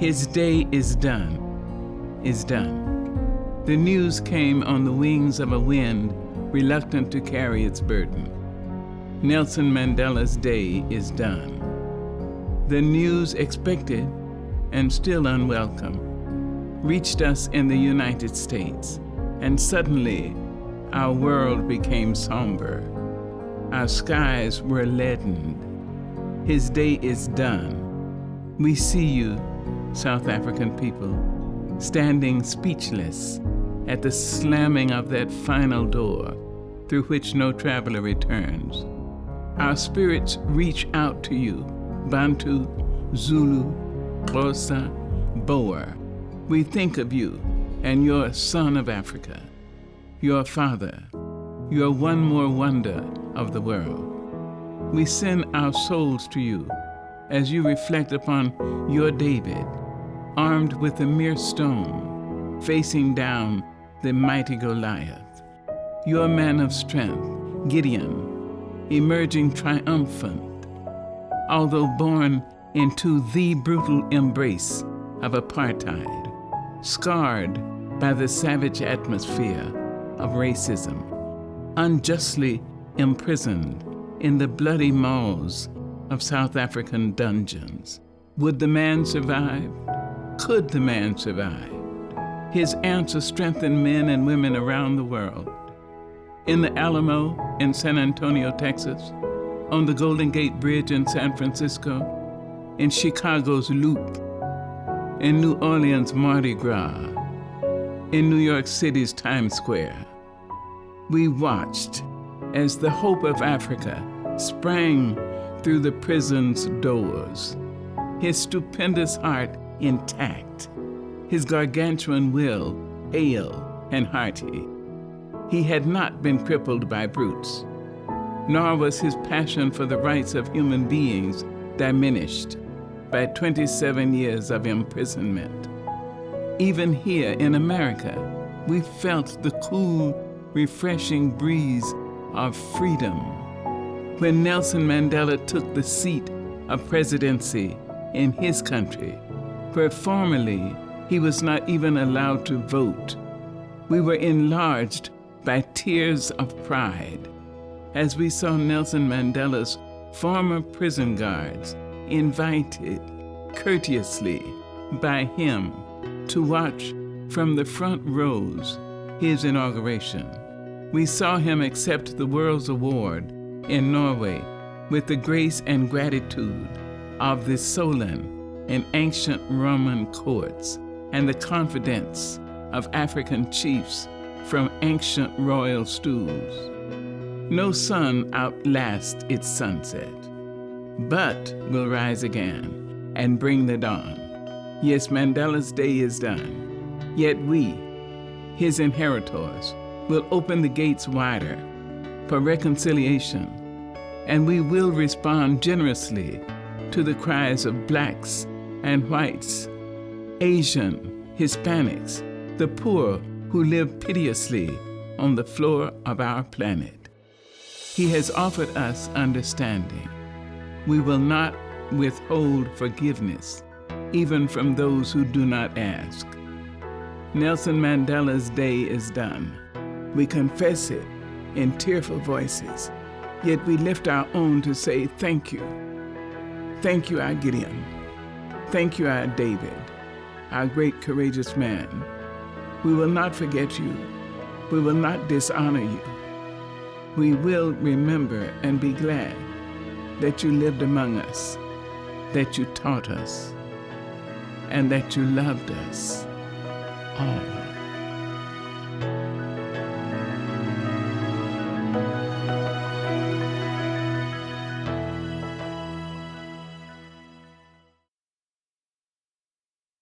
His day is done, is done. The news came on the wings of a wind reluctant to carry its burden. Nelson Mandela's day is done. The news expected and still unwelcome reached us in the United States, and suddenly our world became somber. Our skies were leadened. His day is done. We see you, South African people, standing speechless at the slamming of that final door through which no traveler returns. Our spirits reach out to you, Bantu, Zulu, Xhosa, Boer. We think of you and your son of Africa, your father, your one more wonder of the world. We send our souls to you as you reflect upon your David, armed with a mere stone, facing down the mighty Goliath. Your man of strength, Gideon, emerging triumphant, although born into the brutal embrace of apartheid, scarred by the savage atmosphere of racism, unjustly imprisoned in the bloody maws of South African dungeons. Would the man survive? Could the man survive? His answer strengthened men and women around the world. In the Alamo in San Antonio, Texas, on the Golden Gate Bridge in San Francisco, in Chicago's Loop, in New Orleans' Mardi Gras, in New York City's Times Square. We watched as the hope of Africa sprang through the prison's doors, his stupendous heart intact, his gargantuan will hale and hearty. He had not been crippled by brutes, nor was his passion for the rights of human beings diminished by 27 years of imprisonment. Even here in America, we felt the cool, refreshing breeze of freedom when Nelson Mandela took the seat of presidency in his country, where formerly he was not even allowed to vote. We were enlarged by tears of pride as we saw Nelson Mandela's former prison guards invited courteously by him to watch from the front rows his inauguration. We saw him accept the World's Award in Norway with the grace and gratitude of the Solon in ancient Roman courts and the confidence of African chiefs from ancient royal stools. No sun outlasts its sunset, but will rise again and bring the dawn. Yes, Mandela's day is done, yet we, his inheritors, will open the gates wider for reconciliation, and we will respond generously to the cries of blacks and whites, Asian, Hispanics, the poor who live piteously on the floor of our planet. He has offered us understanding. We will not withhold forgiveness, even from those who do not ask. Nelson Mandela's day is done. We confess it in tearful voices, yet we lift our own to say thank you. Thank you, our Gideon. Thank you, our David, our great courageous man. We will not forget you. We will not dishonor you. We will remember and be glad that you lived among us, that you taught us, and that you loved us all.